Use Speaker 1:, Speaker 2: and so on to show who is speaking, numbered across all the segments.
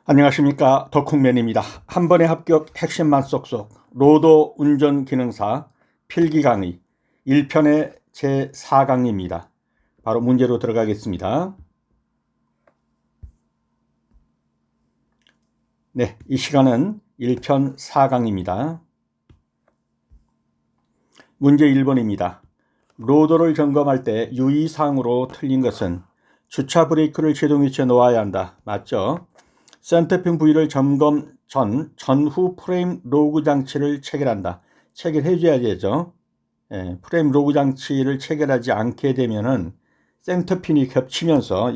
Speaker 1: 안녕하십니까, 덕후맨입니다. 한 번에 합격 핵심만 쏙쏙 로도 운전 기능사 필기 강의 1편의 제4강입니다. 바로 문제로 들어가겠습니다. 네, 이 시간은 1편 4강입니다. 문제 1번입니다. 로도를 점검할 때 유의사항으로 틀린 것은 주차 브레이크를 제동 위치에 놓아야 한다. 맞죠? 센터핀 부위를 점검 전후 프레임 로그 장치를 체결한다. 체결해 줘야 되죠. 프레임 로그 장치를 체결하지 않게 되면은 센터핀이 겹치면서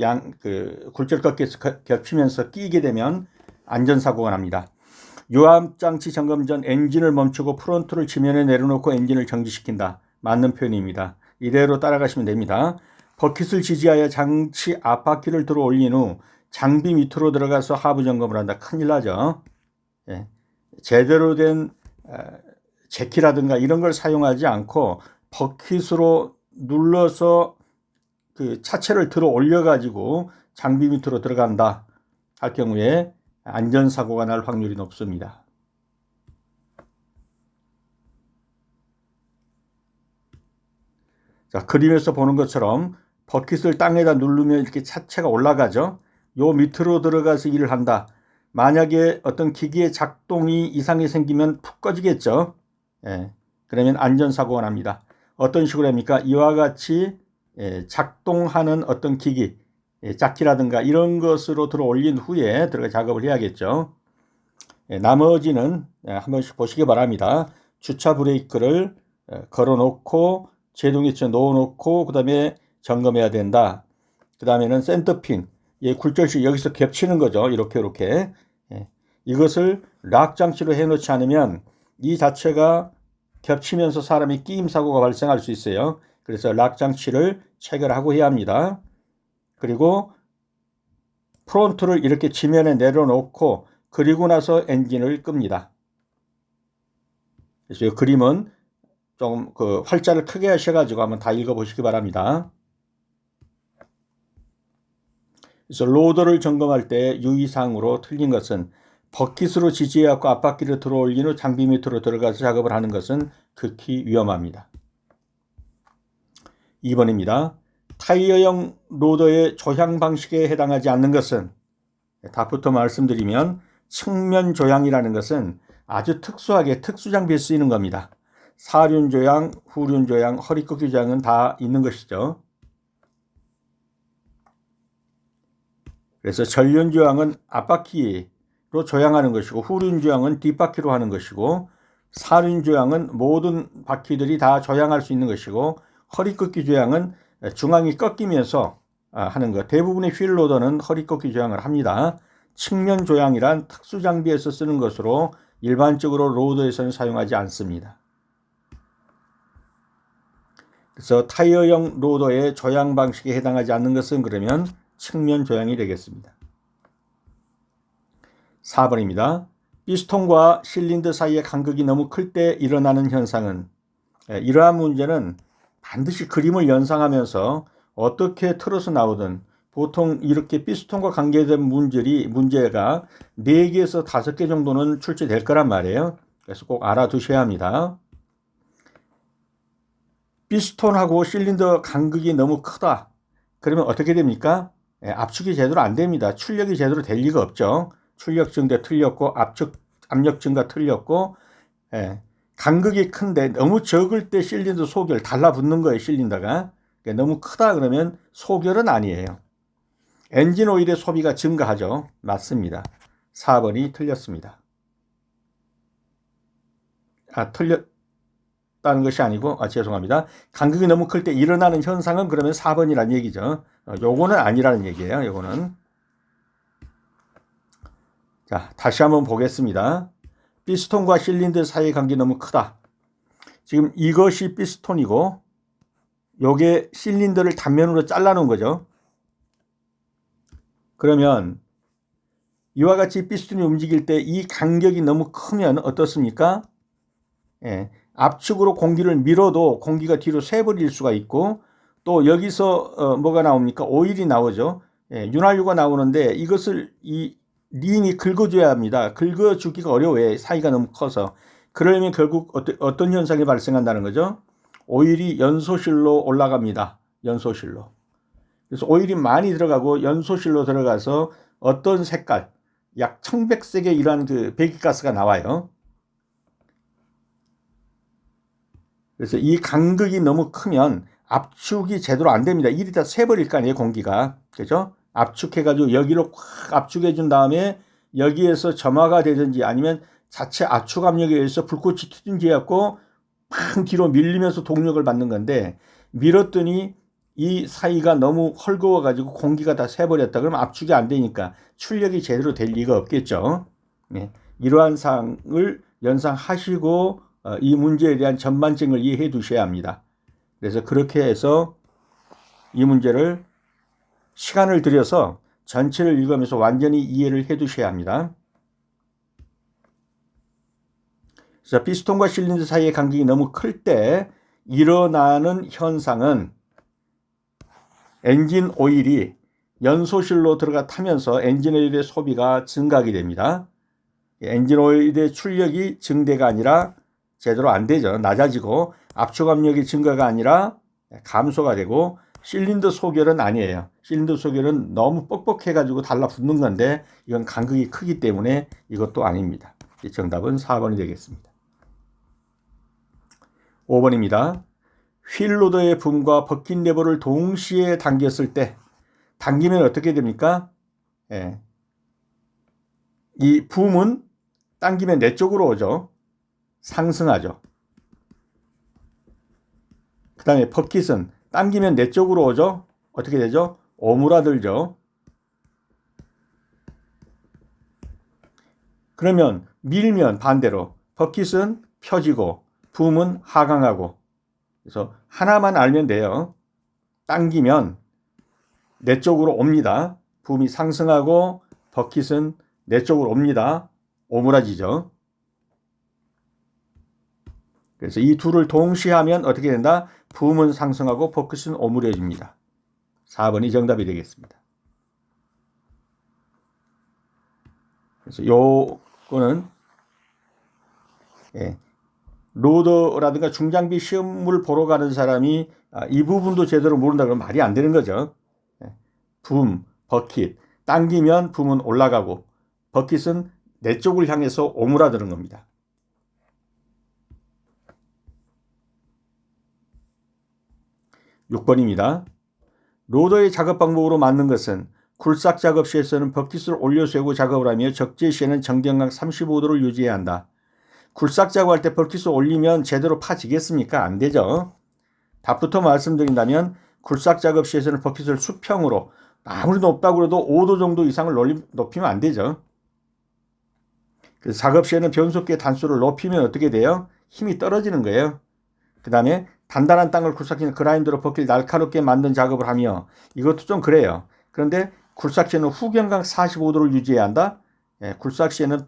Speaker 1: 굴절꺾여서 겹치면서 끼게 되면 안전사고가 납니다. 유압장치 점검 전 엔진을 멈추고 프론트를 지면에 내려놓고 엔진을 정지시킨다. 맞는 표현입니다. 이대로 따라가시면 됩니다. 버킷을 지지하여 장치 앞바퀴를 들어 올린 후 장비 밑으로 들어가서 하부 점검을 한다. 큰일 나죠. 제대로 된 재키라든가 이런 걸 사용하지 않고 버킷으로 눌러서 그 차체를 들어 올려 가지고 장비 밑으로 들어간다 할 경우에 안전사고가 날 확률이 높습니다. 자, 그림에서 보는 것처럼 버킷을 땅에다 누르면 이렇게 차체가 올라가죠. 요 밑으로 들어가서 일을 한다. 만약에 어떤 기기의 작동이 이상이 생기면 푹 꺼지겠죠. 그러면 안전사고가 납니다. 어떤 식으로 합니까? 이와 같이 작동하는 어떤 기기, 짝기라든가 이런 것으로 들어 올린 후에 들어가 작업을 해야겠죠. 나머지는 한 번씩 보시기 바랍니다. 주차 브레이크를 걸어 놓고 제동 위치에 놓아 놓고 그 다음에 점검해야 된다. 그 다음에는 센터핀, 굴절시 여기서 겹치는 거죠. 이렇게 이것을 락 장치로 해 놓지 않으면 이 자체가 겹치면서 사람이 끼임 사고가 발생할 수 있어요. 그래서 락 장치를 체결하고 해야 합니다. 그리고 프론트를 이렇게 지면에 내려놓고 그리고 나서 엔진을 끕니다. 그래서 이 그림은 좀 활자를 크게 하셔가지고 한번 다 읽어보시기 바랍니다. 그래서 로더를 점검할 때 유의사항으로 틀린 것은 버킷으로 지지해갖고 앞바퀴를 들어 올린 후 장비 밑으로 들어가서 작업을 하는 것은 극히 위험합니다. 2번입니다. 타이어형 로더의 조향 방식에 해당하지 않는 것은, 답부터 말씀드리면 측면 조향이라는 것은 아주 특수하게 특수 장비에 쓰이는 겁니다. 사륜 조향, 후륜 조향, 허리 꺾기 조향은 다 있는 것이죠. 그래서 전륜 조향은 앞바퀴로 조향하는 것이고 후륜 조향은 뒷바퀴로 하는 것이고 사륜 조향은 모든 바퀴들이 다 조향할 수 있는 것이고 허리 꺾기 조향은 중앙이 꺾이면서 하는 것. 대부분의 휠 로더는 허리 꺾기 조향을 합니다. 측면 조향이란 특수 장비에서 쓰는 것으로 일반적으로 로더에서는 사용하지 않습니다. 그래서 타이어형 로더의 조향 방식에 해당하지 않는 것은 그러면 측면 조향이 되겠습니다. 4번입니다. 피스톤과 실린더 사이의 간극이 너무 클 때 일어나는 현상은, 이러한 문제는 반드시 그림을 연상하면서 어떻게 틀어서 나오든 보통 이렇게 피스톤과 관계된 문제가 4개에서 5개 정도는 출제될 거란 말이에요. 그래서 꼭 알아두셔야 합니다. 피스톤하고 실린더 간극이 너무 크다. 그러면 어떻게 됩니까? 압축이 제대로 안 됩니다. 출력이 제대로 될 리가 없죠. 출력 증가 틀렸고 압력 증가 틀렸고, 간극이 큰데 너무 적을 때 실린더 소결 달라붙는 거예요. 실린더가 너무 크다 그러면 소결은 아니에요. 엔진 오일의 소비가 증가하죠. 맞습니다. 4번이 틀렸습니다. 틀렸다는 것이 아니고, 죄송합니다. 간극이 너무 클 때 일어나는 현상은 그러면 4번이라는 얘기죠. 요거는 아니라는 얘기예요. 요거는. 자, 다시 한번 보겠습니다. 피스톤과 실린더 사이의 간격이 너무 크다. 지금 이것이 피스톤이고 요게 실린더를 단면으로 잘라놓은 거죠. 그러면 이와 같이 피스톤이 움직일 때 이 간격이 너무 크면 어떻습니까? 압축으로 공기를 밀어도 공기가 뒤로 새버릴 수가 있고, 또 여기서 뭐가 나옵니까? 오일이 나오죠. 윤활유가 나오는데 이것을 이 링이 긁어줘야 합니다. 긁어주기가 어려워요. 사이가 너무 커서. 그러면 결국 어떤 현상이 발생한다는 거죠? 오일이 연소실로 올라갑니다. 연소실로. 그래서 오일이 많이 들어가고 연소실로 들어가서 어떤 색깔, 약 1100색의 이러한 그 배기가스가 나와요. 그래서 이 간극이 너무 크면 압축이 제대로 안 됩니다. 일이 다 새버릴 거 아니에요, 공기가. 그죠? 압축해가지고 여기로 확 압축해 준 다음에 여기에서 점화가 되든지 아니면 자체 압축 압력에 의해서 불꽃이 튀든지 해갖고 팡 뒤로 밀리면서 동력을 받는 건데, 밀었더니 이 사이가 너무 헐거워가지고 공기가 다 새버렸다. 그러면 압축이 안 되니까 출력이 제대로 될 리가 없겠죠. 네. 이러한 사항을 연상하시고 이 문제에 대한 전반적을 이해해 두셔야 합니다. 그래서 그렇게 해서 이 문제를 시간을 들여서 전체를 읽으면서 완전히 이해를 해 두셔야 합니다. 그래서 피스톤과 실린더 사이의 간격이 너무 클 때 일어나는 현상은 엔진 오일이 연소실로 들어가 타면서 엔진 오일의 소비가 증가하게 됩니다. 엔진 오일의 출력이 증대가 아니라 제대로 안 되죠. 낮아지고 압축 압력이 증가가 아니라 감소가 되고, 실린더 소결은 아니에요. 실린더 소결은 너무 뻑뻑해가지고 달라붙는 건데 이건 간극이 크기 때문에 이것도 아닙니다. 정답은 4번이 되겠습니다. 5번입니다. 휠로더의 붐과 버킷 레버를 동시에 당겼을 때, 당기면 어떻게 됩니까? 이 붐은 당기면 내 쪽으로 오죠. 상승하죠. 그 다음에 버킷은 당기면 내 쪽으로 오죠. 어떻게 되죠? 오므라들죠. 그러면 밀면 반대로 버킷은 펴지고 붐은 하강하고. 그래서 하나만 알면 돼요. 당기면 내 쪽으로 옵니다. 붐이 상승하고 버킷은 내 쪽으로 옵니다. 오므라지죠. 그래서 이 둘을 동시에 하면 어떻게 된다? 붐은 상승하고 버킷은 오므려집니다. 4번이 정답이 되겠습니다. 그래서 요거는 로더라든가 중장비 시험을 보러 가는 사람이 이 부분도 제대로 모른다 그러면 말이 안 되는 거죠. 붐, 버킷, 당기면 붐은 올라가고 버킷은 내 쪽을 향해서 오므라드는 겁니다. 6번입니다. 로더의 작업 방법으로 맞는 것은 굴삭 작업 시에서는 버킷을 올려 세우고 작업을 하며 적재 시에는 정경각 35도를 유지해야 한다. 굴삭 작업할 때 버킷을 올리면 제대로 파지겠습니까? 안 되죠. 답부터 말씀드린다면 굴삭 작업 시에서는 버킷을 수평으로, 아무리 높다고 해도 5도 정도 이상을 높이면 안 되죠. 그래서 작업 시에는 변속기의 단수를 높이면 어떻게 돼요? 힘이 떨어지는 거예요. 그 다음에 단단한 땅을 굴삭시는 그라인더로 버킷을 날카롭게 만든 작업을 하며, 이것도 좀 그래요. 그런데 굴삭 시에는 후경각 45도를 유지해야 한다. 굴삭 시에는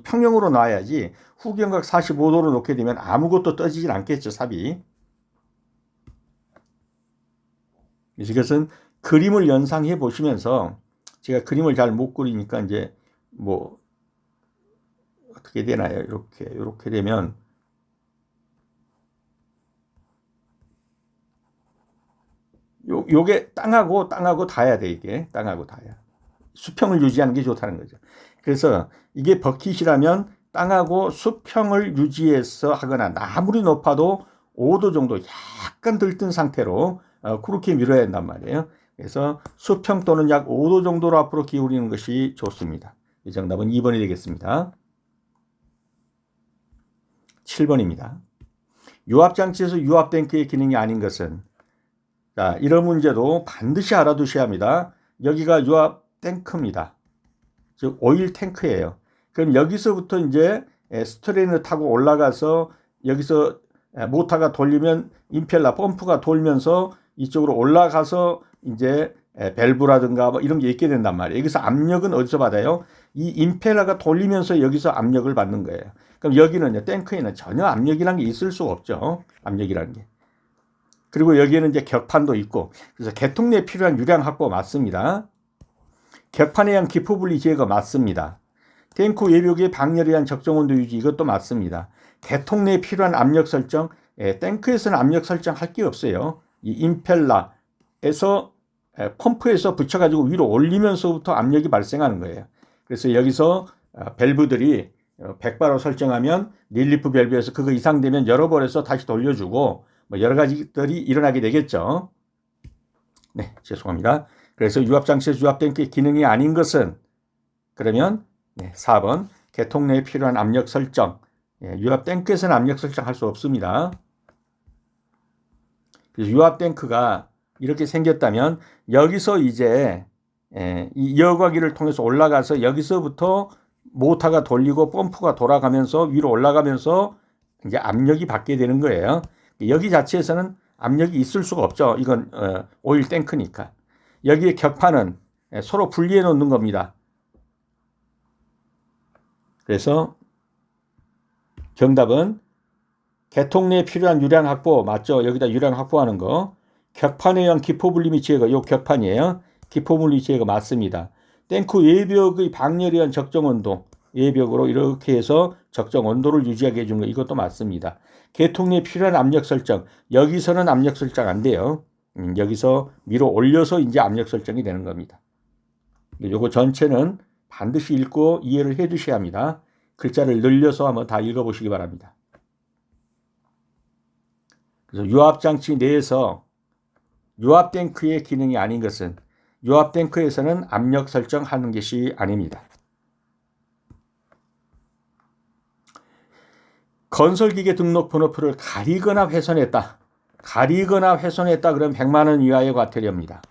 Speaker 1: 평형으로 놔야지 후경각 45도로 놓게 되면 아무것도 떠지질 않겠죠, 삽이. 이것은 그림을 연상해 보시면서, 제가 그림을 잘 못 그리니까 이제 뭐 어떻게 되나요? 이렇게 되면 요게 땅하고 닿아야 돼. 이게 땅하고 닿아야. 수평을 유지하는 게 좋다는 거죠. 그래서 이게 버킷이라면 땅하고 수평을 유지해서 하거나, 아무리 높아도 5도 정도 약간 들뜬 상태로 그렇게 밀어야 한단 말이에요. 그래서 수평 또는 약 5도 정도로 앞으로 기울이는 것이 좋습니다. 이 정답은 2번이 되겠습니다. 7번입니다. 유압장치에서 유압탱크의 기능이 아닌 것은, 자, 이런 문제도 반드시 알아두셔야 합니다. 여기가 유압 탱크입니다. 즉 오일 탱크예요. 그럼 여기서부터 이제 스트레인을 타고 올라가서 여기서 모터가 돌리면 임펠러 펌프가 돌면서 이쪽으로 올라가서 이제 밸브라든가 뭐 이런 게 있게 된단 말이에요. 여기서 압력은 어디서 받아요? 이 임펠러가 돌리면서 여기서 압력을 받는 거예요. 그럼 여기는 탱크에는 전혀 압력이라는 게 있을 수가 없죠. 압력이라는 게. 그리고 여기에는 이제 격판도 있고, 그래서 개통 내에 필요한 유량 확보 맞습니다. 격판에 의한 기포 분리 제거 맞습니다. 탱크 외벽의 방열에 의한 적정 온도 유지 이것도 맞습니다. 개통 내에 필요한 압력 설정, 탱크에서는 압력 설정할 게 없어요. 이 임펠러에서 펌프에서 붙여가지고 위로 올리면서부터 압력이 발생하는 거예요. 그래서 여기서 밸브들이 100바로 설정하면 릴리프 밸브에서 그거 이상 되면 열어버려서 다시 돌려주고 뭐 여러 가지들이 일어나게 되겠죠. 네, 죄송합니다. 그래서 유압장치에서 유압탱크의 기능이 아닌 것은 그러면 4번 개통 내에 필요한 압력 설정. 유압탱크에서는 압력 설정할 수 없습니다. 그래서 유압탱크가 이렇게 생겼다면 여기서 이제 이 여과기를 통해서 올라가서 여기서부터 모터가 돌리고 펌프가 돌아가면서 위로 올라가면서 이제 압력이 받게 되는 거예요. 여기 자체에서는 압력이 있을 수가 없죠. 이건 오일 탱크니까. 여기에 격판은 서로 분리해 놓는 겁니다. 그래서 정답은 개통 내에 필요한 유량 확보 맞죠? 여기다 유량 확보하는 거. 격판에 의한 기포 분리 및 제거, 요 격판이에요. 기포 분리 제거 맞습니다. 탱크 외벽의 방열에 의한 적정 온도, 외벽으로 이렇게 해서 적정 온도를 유지하게 해주는 거 이것도 맞습니다. 개통 내에 필요한 압력 설정, 여기서는 압력 설정 안 돼요. 여기서 위로 올려서 이제 압력 설정이 되는 겁니다. 요거 전체는 반드시 읽고 이해를 해 주셔야 합니다. 글자를 늘려서 한번 다 읽어보시기 바랍니다. 그래서 유압장치 내에서 유압탱크의 기능이 아닌 것은 유압탱크에서는 압력 설정하는 것이 아닙니다. 건설기계 등록 번호표를 가리거나 훼손했다. 가리거나 훼손했다 그러면 100만 원 이하의 과태료입니다.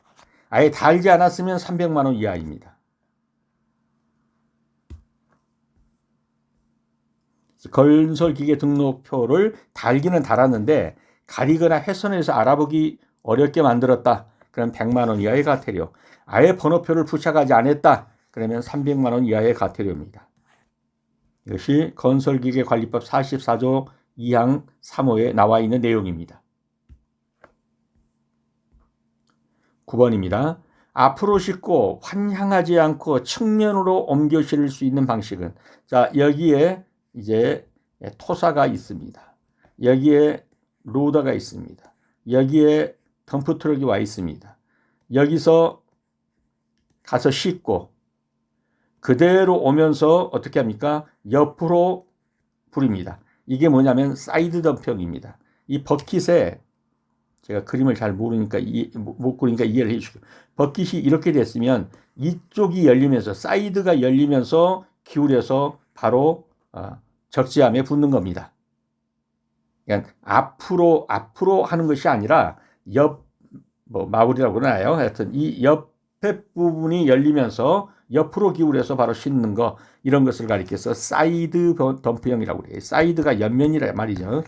Speaker 1: 아예 달지 않았으면 300만 원 이하입니다. 건설기계 등록표를 달기는 달았는데 가리거나 훼손해서 알아보기 어렵게 만들었다. 그럼 100만 원 이하의 과태료. 아예 번호표를 부착하지 않았다. 그러면 300만 원 이하의 과태료입니다. 이것이 건설기계관리법 44조 2항 3호에 나와 있는 내용입니다. 9번입니다. 앞으로 싣고 환향하지 않고 측면으로 옮겨 실을 수 있는 방식은, 자, 여기에 이제 토사가 있습니다. 여기에 로더가 있습니다. 여기에 덤프트럭이 와 있습니다. 여기서 가서 싣고 그대로 오면서 어떻게 합니까? 옆으로 부립니다. 이게 뭐냐면 사이드 덤핑입니다. 이 버킷에 제가 그림을 잘 모르니까 못 그리니까 이해를 해주시고, 버킷이 이렇게 됐으면 이쪽이 열리면서 사이드가 열리면서 기울여서 바로 적재함에 붙는 겁니다. 그러니까 앞으로 하는 것이 아니라 마블이라고 그러나요? 하여튼 이 옆에 부분이 열리면서 옆으로 기울여서 바로 싣는 거, 이런 것을 가리켜서 사이드 덤프형이라고 그래요. 사이드가 옆면이라 말이죠.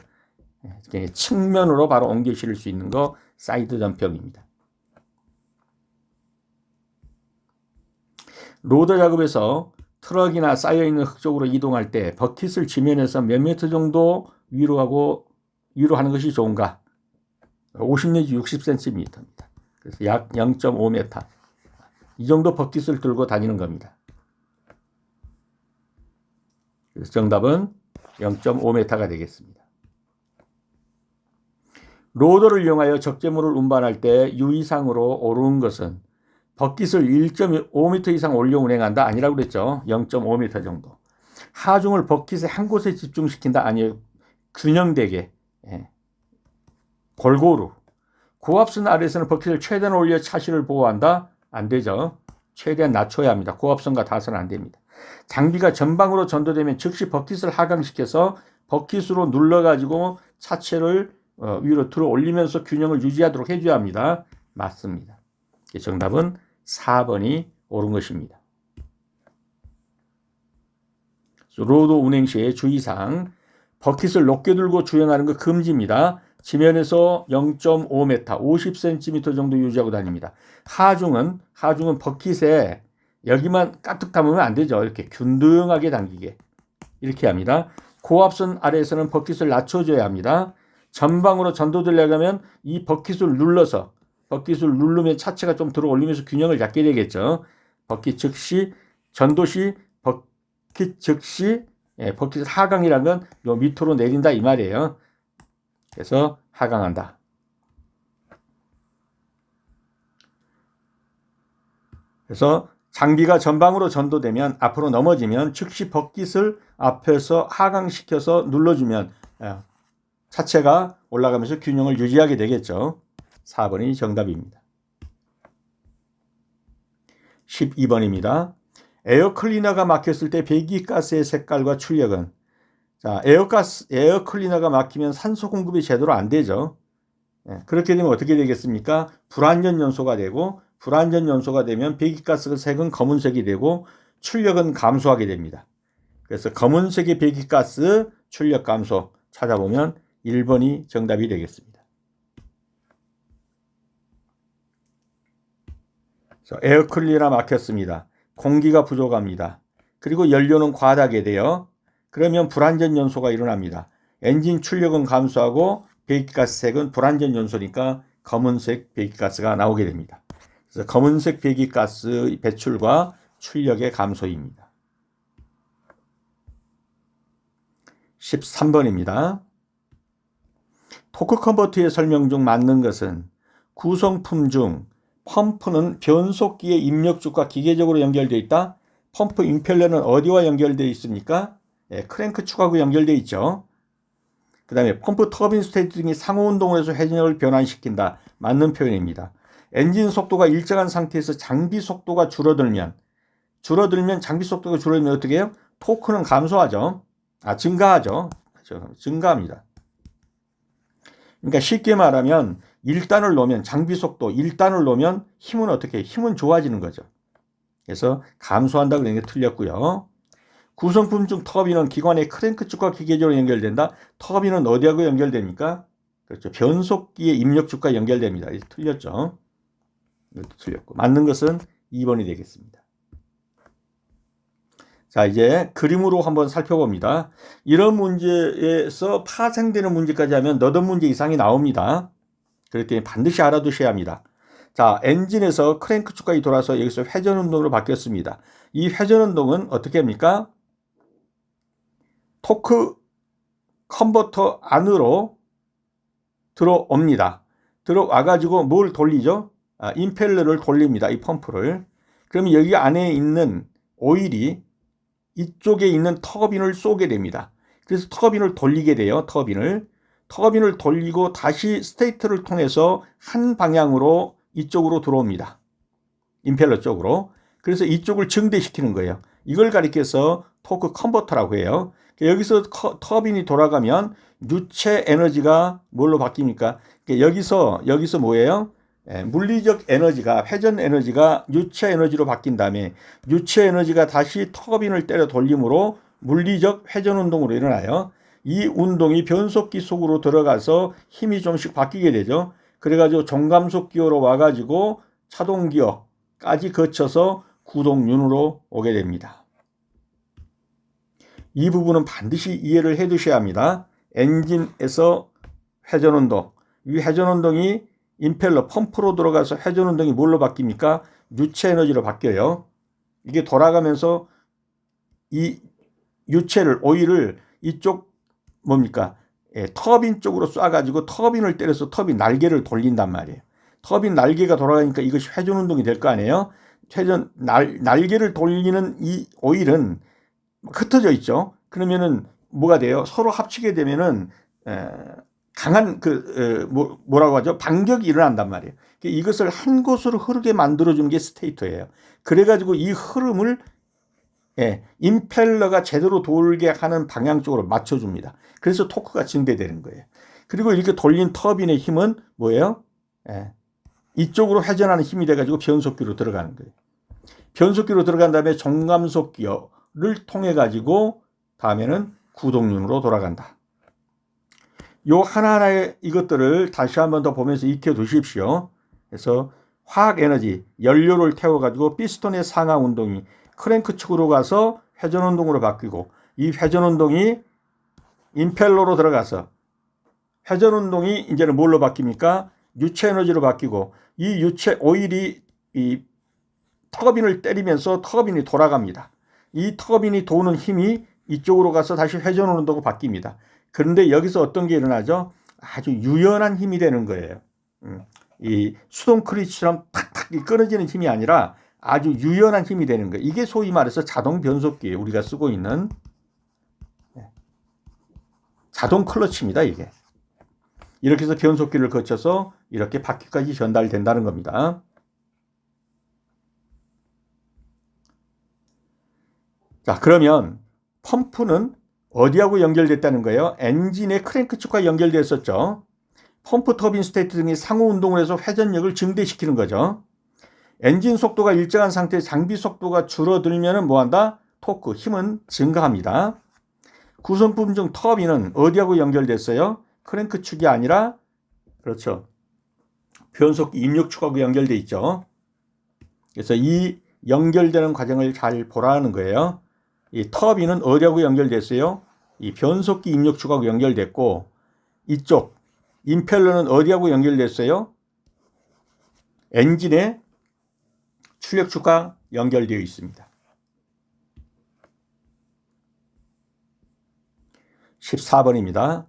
Speaker 1: 측면으로 바로 옮겨 실을 수 있는 거 사이드 덤프형입니다. 로더 작업에서 트럭이나 쌓여있는 흙 쪽으로 이동할 때 버킷을 지면에서 몇 미터 정도 위로 하는 것이 좋은가? 50 내지 60cm입니다. 그래서 약 0.5m. 이 정도 버킷을 들고 다니는 겁니다. 그래서 정답은 0.5m가 되겠습니다. 로더를 이용하여 적재물을 운반할 때 유의사항으로 옳은 것은 버킷을 1.5m 이상 올려 운행한다 아니라고 그랬죠. 0.5m 정도. 하중을 버킷의 한 곳에 집중시킨다 아니에요. 균형되게 골고루. 고압선 아래에서는 버킷을 최대한 올려 차실을 보호한다? 안 되죠. 최대한 낮춰야 합니다. 고압선과 닿아서는 안 됩니다. 장비가 전방으로 전도되면 즉시 버킷을 하강시켜서 버킷으로 눌러가지고 차체를 위로 들어 올리면서 균형을 유지하도록 해줘야 합니다. 맞습니다. 정답은 4번이 옳은 것입니다. 로더 운행 시의 주의사항, 버킷을 높게 들고 주행하는 거 금지입니다. 지면에서 0.5m, 50cm 정도 유지하고 다닙니다. 하중은 버킷에 여기만 까뜩 담으면 안 되죠. 이렇게 균등하게 당기게 이렇게 합니다. 고압선 아래에서는 버킷을 낮춰줘야 합니다. 전방으로 전도되려면 이 버킷을 누르면 차체가 좀 들어 올리면서 균형을 잡게 되겠죠. 버킷 즉시 전도시 버킷 즉시 버킷 하강이라는 건 요 밑으로 내린다 이 말이에요. 그래서 하강한다. 그래서 장비가 전방으로 전도되면 앞으로 넘어지면 즉시 버킷을 앞에서 하강시켜서 눌러주면 차체가 올라가면서 균형을 유지하게 되겠죠. 4번이 정답입니다. 12번입니다. 에어클리너가 막혔을 때 배기가스의 색깔과 출력은 자, 에어클리너가 막히면 산소 공급이 제대로 안 되죠. 그렇게 되면 어떻게 되겠습니까? 불완전 연소가 되고 불완전 연소가 되면 배기가스 색은 검은색이 되고 출력은 감소하게 됩니다. 그래서 검은색의 배기가스 출력 감소 찾아보면 1번이 정답이 되겠습니다. 에어클리너가 막혔습니다. 공기가 부족합니다. 그리고 연료는 과다하게 돼요. 그러면 불완전 연소가 일어납니다. 엔진 출력은 감소하고 배기가스 색은 불완전 연소니까 검은색 배기가스가 나오게 됩니다. 그래서 검은색 배기가스 배출과 출력의 감소입니다. 13번입니다. 토크 컨버터의 설명 중 맞는 것은 구성품 중 펌프는 변속기의 입력축과 기계적으로 연결되어 있다. 펌프 임펠러는 어디와 연결되어 있습니까? 크랭크 축하고 연결되어 있죠. 그 다음에 펌프 터빈 스테이트 등이 상호운동을 해서 회전력을 변환시킨다. 맞는 표현입니다. 엔진 속도가 일정한 상태에서 장비 속도가 줄어들면 장비 속도가 줄어들면 어떻게 해요? 토크는 감소하죠. 증가하죠. 증가합니다. 그러니까 쉽게 말하면 1단을 놓으면 장비 속도 1단을 놓으면 힘은 어떻게 해요? 힘은 좋아지는 거죠. 그래서 감소한다 그런 게 틀렸고요. 구성품 중 터빈은 기관의 크랭크 축과 기계적으로 연결된다. 터빈은 어디하고 연결됩니까? 그렇죠. 변속기의 입력축과 연결됩니다. 틀렸죠. 이것도 틀렸고 맞는 것은 2번이 되겠습니다. 자, 이제 그림으로 한번 살펴봅니다. 이런 문제에서 파생되는 문제까지 하면 너댓 문제 이상이 나옵니다. 그렇기 때문에 반드시 알아두셔야 합니다. 자, 엔진에서 크랭크 축각이 돌아서 여기서 회전 운동으로 바뀌었습니다. 이 회전 운동은 어떻게 합니까? 토크 컨버터 안으로 들어옵니다. 들어와가지고 뭘 돌리죠? 임펠러를 돌립니다. 이 펌프를. 그러면 여기 안에 있는 오일이 이쪽에 있는 터빈을 쏘게 됩니다. 그래서 터빈을 돌리게 돼요. 터빈을 돌리고 다시 스테이터를 통해서 한 방향으로 이쪽으로 들어옵니다. 임펠러 쪽으로. 그래서 이쪽을 증대시키는 거예요. 이걸 가리켜서 토크 컨버터라고 해요. 여기서 터빈이 돌아가면 유체 에너지가 뭘로 바뀝니까? 여기서 뭐예요? 물리적 에너지가 회전 에너지가 유체 에너지로 바뀐 다음에 유체 에너지가 다시 터빈을 때려 돌림으로 물리적 회전 운동으로 일어나요. 이 운동이 변속기 속으로 들어가서 힘이 좀씩 바뀌게 되죠. 그래가지고 종감속 기어로 와가지고 차동 기어까지 거쳐서 구동륜으로 오게 됩니다. 이 부분은 반드시 이해를 해 두셔야 합니다. 엔진에서 회전 운동, 이 회전 운동이 임펠러 펌프로 들어가서 회전 운동이 뭘로 바뀝니까? 유체 에너지로 바뀌어요. 이게 돌아가면서 이 유체를 오일을 이쪽 뭡니까? 터빈 쪽으로 쏴가지고 터빈을 때려서 터빈 날개를 돌린단 말이에요. 터빈 날개가 돌아가니까 이것이 회전 운동이 될 거 아니에요? 날개를 돌리는 이 오일은 흩어져 있죠. 그러면은 뭐가 돼요? 서로 합치게 되면은 강한 뭐라고 하죠? 반격이 일어난단 말이에요. 이것을 한 곳으로 흐르게 만들어주는 게 스테이터예요. 그래가지고 이 흐름을 임펠러가 제대로 돌게 하는 방향 쪽으로 맞춰줍니다. 그래서 토크가 증대되는 거예요. 그리고 이렇게 돌린 터빈의 힘은 뭐예요? 이쪽으로 회전하는 힘이 돼가지고 변속기로 들어가는 거예요. 변속기로 들어간 다음에 종감속 기어를 통해 가지고 다음에는 구동륜으로 돌아간다. 요 하나하나의 이것들을 다시 한번 더 보면서 익혀 두십시오. 그래서 화학 에너지, 연료를 태워가지고 피스톤의 상하 운동이 크랭크 측으로 가서 회전 운동으로 바뀌고 이 회전 운동이 임펠러로 들어가서 회전 운동이 이제는 뭘로 바뀝니까? 유체 에너지로 바뀌고 이 유체 오일이 이 터빈을 때리면서 터빈이 돌아갑니다. 이 터빈이 도는 힘이 이쪽으로 가서 다시 회전운동으로 바뀝니다. 그런데 여기서 어떤 게 일어나죠? 아주 유연한 힘이 되는 거예요. 이 수동 크리치처럼 탁탁 끊어지는 힘이 아니라 아주 유연한 힘이 되는 거예요. 이게 소위 말해서 자동 변속기예요. 우리가 쓰고 있는 자동 클러치입니다. 이게. 이렇게 해서 변속기를 거쳐서 이렇게 바퀴까지 전달된다는 겁니다. 자, 그러면 펌프는 어디하고 연결됐다는 거예요? 엔진의 크랭크 축과 연결됐었죠. 펌프, 터빈, 스테이트 등이 상호 운동을 해서 회전력을 증대시키는 거죠. 엔진 속도가 일정한 상태에 장비 속도가 줄어들면 뭐한다? 토크, 힘은 증가합니다. 구성품 중 터빈은 어디하고 연결됐어요? 크랭크 축이 아니라 그렇죠. 변속기 입력축하고 연결돼 있죠. 그래서 이 연결되는 과정을 잘 보라는 거예요. 이 터빈은 어디하고 연결됐어요? 이 변속기 입력축하고 연결됐고 이쪽 임펠러는 어디하고 연결됐어요? 엔진의 출력축과 연결되어 있습니다. 14번입니다.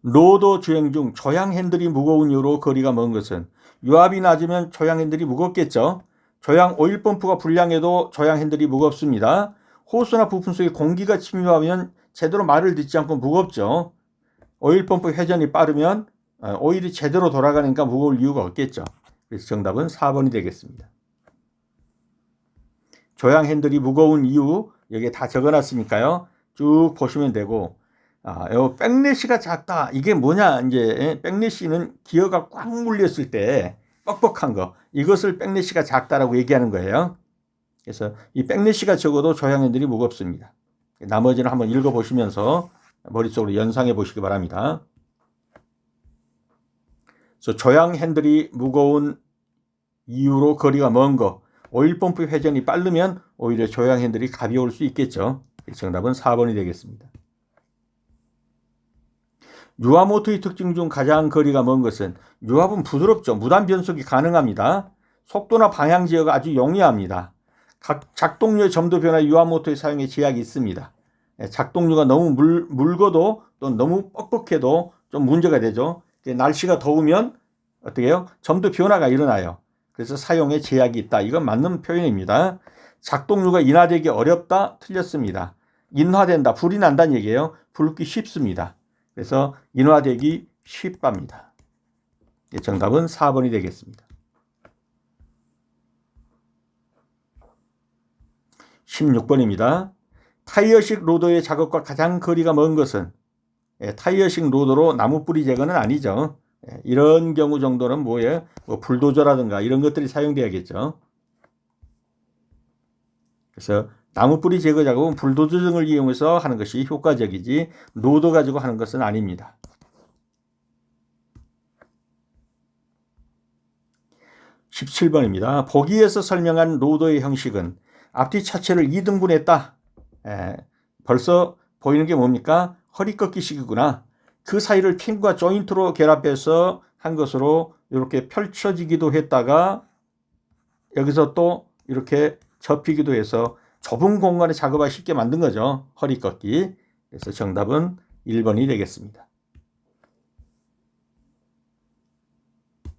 Speaker 1: 로더 주행 중 조향 핸들이 무거운 이유로 거리가 먼 것은 유압이 낮으면 조향 핸들이 무겁겠죠. 조향 오일 펌프가 불량해도 조향 핸들이 무겁습니다. 호스나 부품 속에 공기가 침입하면 제대로 말을 듣지 않고 무겁죠. 오일 펌프 회전이 빠르면 오일이 제대로 돌아가니까 무거울 이유가 없겠죠. 그래서 정답은 4번이 되겠습니다. 조향 핸들이 무거운 이유 여기에 다 적어놨으니까요. 쭉 보시면 되고 백래시가 작다. 이게 뭐냐? 이제 백래시는 기어가 꽉 물렸을 때 뻑뻑한 거. 이것을 백래시가 작다라고 얘기하는 거예요. 그래서 이 백래시가 적어도 조향 핸들이 무겁습니다. 나머지는 한번 읽어보시면서 머릿속으로 연상해 보시기 바랍니다. 그래서 조향 핸들이 무거운 이유로 거리가 먼 거. 오일 펌프 회전이 빠르면 오히려 조향 핸들이 가벼울 수 있겠죠. 정답은 4번이 되겠습니다. 유압 모터의 특징 중 가장 거리가 먼 것은 유압은 부드럽죠. 무단 변속이 가능합니다. 속도나 방향 제어가 아주 용이합니다. 각 작동료의 점도 변화 유압 모터의 사용에 제약이 있습니다. 작동료가 너무 묽어도 또 너무 뻑뻑해도 좀 문제가 되죠. 날씨가 더우면 어떻게 해요? 점도 변화가 일어나요. 그래서 사용에 제약이 있다. 이건 맞는 표현입니다. 작동료가 인하되기 어렵다. 틀렸습니다. 인화된다. 불이 난다는 얘기예요. 불기 쉽습니다. 그래서 인화되기 쉽답니다. 정답은 4번이 되겠습니다. 16번입니다. 타이어식 로더의 작업과 가장 거리가 먼 것은 타이어식 로더로 나무 뿌리 제거는 아니죠. 이런 경우 정도는 뭐예요? 불도저라든가 이런 것들이 사용돼야겠죠. 그래서 나무 뿌리 제거 작업은 불도저 등을 이용해서 하는 것이 효과적이지 로더 가지고 하는 것은 아닙니다. 17번입니다. 보기에서 설명한 로더의 형식은 앞뒤 차체를 2등분했다. 벌써 보이는 게 뭡니까? 허리 꺾기식이구나. 그 사이를 핀과 조인트로 결합해서 한 것으로 이렇게 펼쳐지기도 했다가 여기서 또 이렇게 접히기도 해서 좁은 공간에 작업하기 쉽게 만든 거죠. 허리 꺾기. 그래서 정답은 1번이 되겠습니다.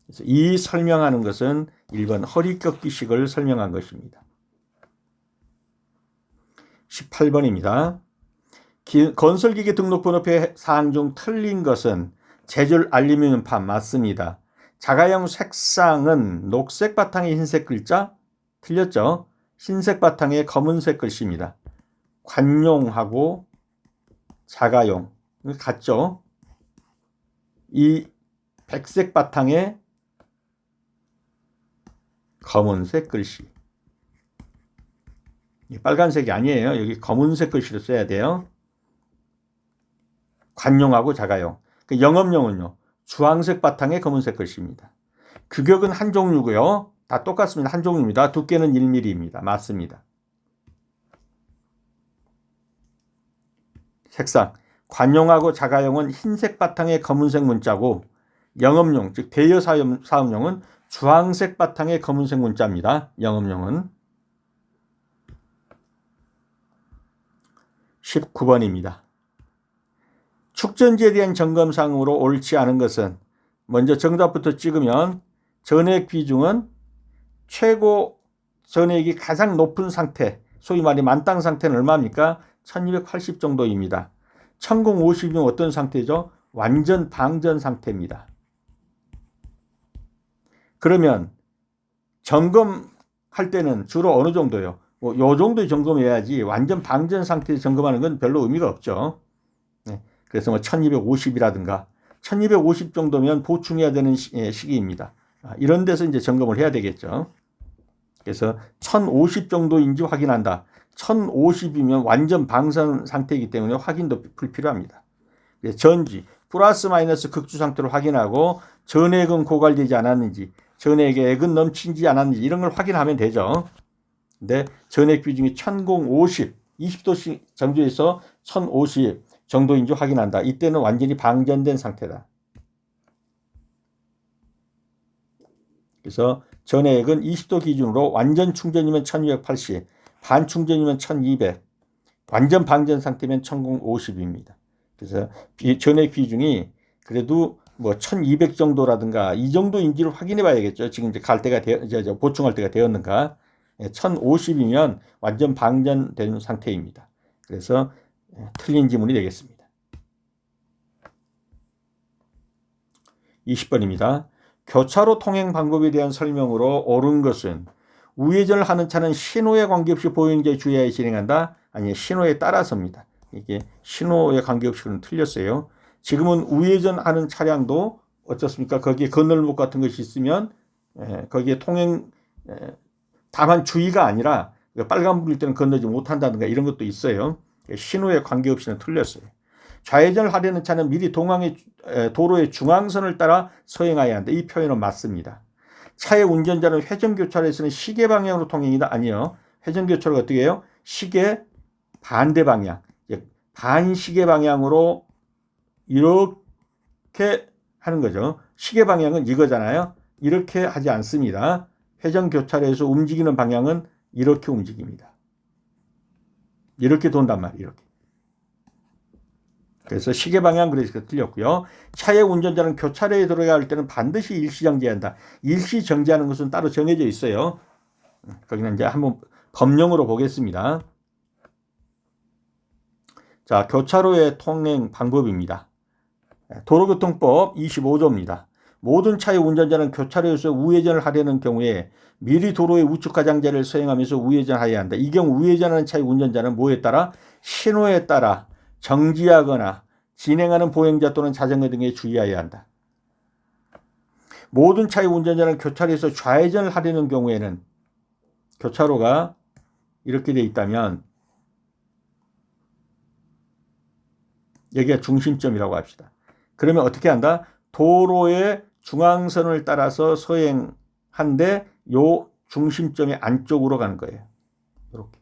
Speaker 1: 그래서 이 설명하는 것은 1번 허리 꺾기식을 설명한 것입니다. 18번입니다. 건설기계 등록번호표 사항 중 틀린 것은 재질 알루미늄판 맞습니다. 자가용 색상은 녹색 바탕에 흰색 글자 틀렸죠. 흰색 바탕에 검은색 글씨입니다. 관용하고 자가용 같죠. 이 백색 바탕에 검은색 글씨. 빨간색이 아니에요. 여기 검은색 글씨로 써야 돼요. 관용하고 자가용. 영업용은요. 주황색 바탕에 검은색 글씨입니다. 규격은 한 종류고요. 다 똑같습니다. 한 종류입니다. 두께는 1mm입니다. 맞습니다. 색상. 관용하고 자가용은 흰색 바탕에 검은색 문자고 영업용, 즉 대여 사업용은 주황색 바탕에 검은색 문자입니다. 영업용은. 19번입니다. 축전지에 대한 점검상으로 옳지 않은 것은 먼저 정답부터 찍으면 전액 비중은 최고 전액이 가장 높은 상태, 소위 말해 만땅 상태는 얼마입니까? 1280 정도입니다. 1050이면 어떤 상태죠? 완전 방전 상태입니다. 그러면 점검할 때는 주로 어느 정도요? 요 정도 점검해야지 완전 방전 상태에서 점검하는 건 별로 의미가 없죠. 네. 그래서 1250이라든가 1250 정도면 보충해야 되는 시기입니다. 이런 데서 이제 점검을 해야 되겠죠. 그래서 1050 정도인지 확인한다. 1050이면 완전 방전 상태이기 때문에 확인도 불필요합니다. 전지, 플러스 마이너스 극주 상태를 확인하고 전액은 고갈되지 않았는지, 전액은 넘치지 않았는지 이런 걸 확인하면 되죠. 근데 전액 비중이 1050, 20도씩 정도에서 1050 정도인지 확인한다. 이때는 완전히 방전된 상태다. 그래서 전액은 20도 기준으로 완전 충전이면 1280, 반 충전이면 1200, 완전 방전 상태면 1050입니다. 그래서 전액 비중이 그래도 1200 정도라든가 이 정도인지를 확인해 봐야겠죠. 지금 이제 갈 때가 보충할 때가 되었는가. 1050이면 완전 방전된 상태입니다. 그래서 틀린 지문이 되겠습니다. 20번입니다. 교차로 통행 방법에 대한 설명으로 옳은 것은 우회전을 하는 차는 신호에 관계없이 보행자의 주의하에 진행한다. 아니, 신호에 따라서입니다. 이게 신호에 관계없이 그럼 틀렸어요. 지금은 우회전하는 차량도 어떻습니까? 거기에 건널목 같은 것이 있으면 거기에 통행 다만 주의가 아니라 빨간불일 때는 건너지 못한다든가 이런 것도 있어요. 신호에 관계없이는 틀렸어요. 좌회전을 하려는 차는 미리 도로의 중앙선을 따라 서행해야 한다. 이 표현은 맞습니다. 차의 운전자는 회전교차로에서는 시계 방향으로 통행이다. 아니요. 회전교차로가 어떻게 해요? 시계 반대 방향, 반시계 방향으로 이렇게 하는 거죠. 시계 방향은 이거잖아요. 이렇게 하지 않습니다. 회전교차로에서 움직이는 방향은 이렇게 움직입니다. 이렇게 돈단 말이에요. 이렇게. 그래서 시계 방향 그래서 틀렸고요. 차의 운전자는 교차로에 들어갈 때는 반드시 일시정지한다. 일시정지하는 것은 따로 정해져 있어요. 거기는 이제 한번 법령으로 보겠습니다. 자, 교차로의 통행 방법입니다. 도로교통법 25조입니다. 모든 차의 운전자는 교차로에서 우회전을 하려는 경우에 미리 도로의 우측 가장자리를 서행하면서 우회전하여야 한다. 이 경우 우회전하는 차의 운전자는 뭐에 따라? 신호에 따라 정지하거나 진행하는 보행자 또는 자전거 등에 주의해야 한다. 모든 차의 운전자는 교차로에서 좌회전을 하려는 경우에는 교차로가 이렇게 되어 있다면 여기가 중심점이라고 합시다. 그러면 어떻게 한다? 도로의 중앙선을 따라서 서행한데 요 중심점의 안쪽으로 가는 거예요. 이렇게.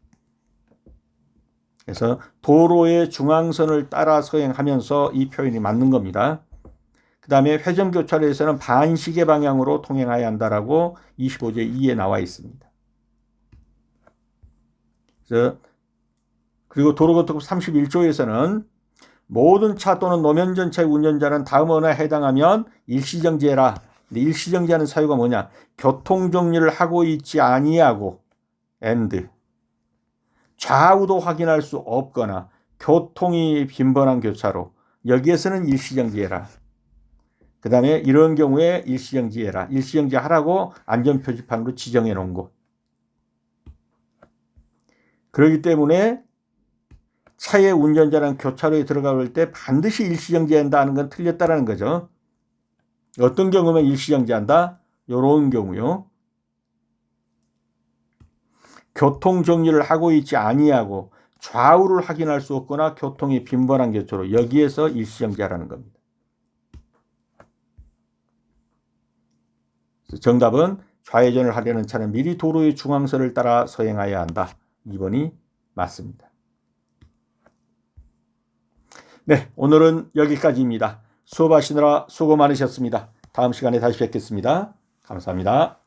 Speaker 1: 그래서 도로의 중앙선을 따라 서행하면서 이 표현이 맞는 겁니다. 그 다음에 회전교차로에서는 반시계 방향으로 통행해야 한다라고 25조 2에 나와 있습니다. 그리고 도로교통법 31조에서는 모든 차 또는 노면 전차의 운전자는 다음원에 해당하면 일시정지해라. 근데 일시정지하는 사유가 뭐냐? 교통정리를 하고 있지 아니하고 and 좌우도 확인할 수 없거나 교통이 빈번한 교차로 여기에서는 일시정지해라. 그 다음에 이런 경우에 일시정지해라. 일시정지하라고 안전표지판으로 지정해 놓은 곳. 그렇기 때문에 차의 운전자는 교차로에 들어갈 때 반드시 일시정지한다는 건 틀렸다는 거죠. 어떤 경우면 일시정지한다? 이런 경우요. 교통정리를 하고 있지 아니하고 좌우를 확인할 수 없거나 교통이 빈번한 교차로 여기에서 일시정지하라는 겁니다. 정답은 좌회전을 하려는 차는 미리 도로의 중앙선을 따라 서행해야 한다. 2번이 맞습니다. 네, 오늘은 여기까지입니다. 수업하시느라 수고 많으셨습니다. 다음 시간에 다시 뵙겠습니다. 감사합니다.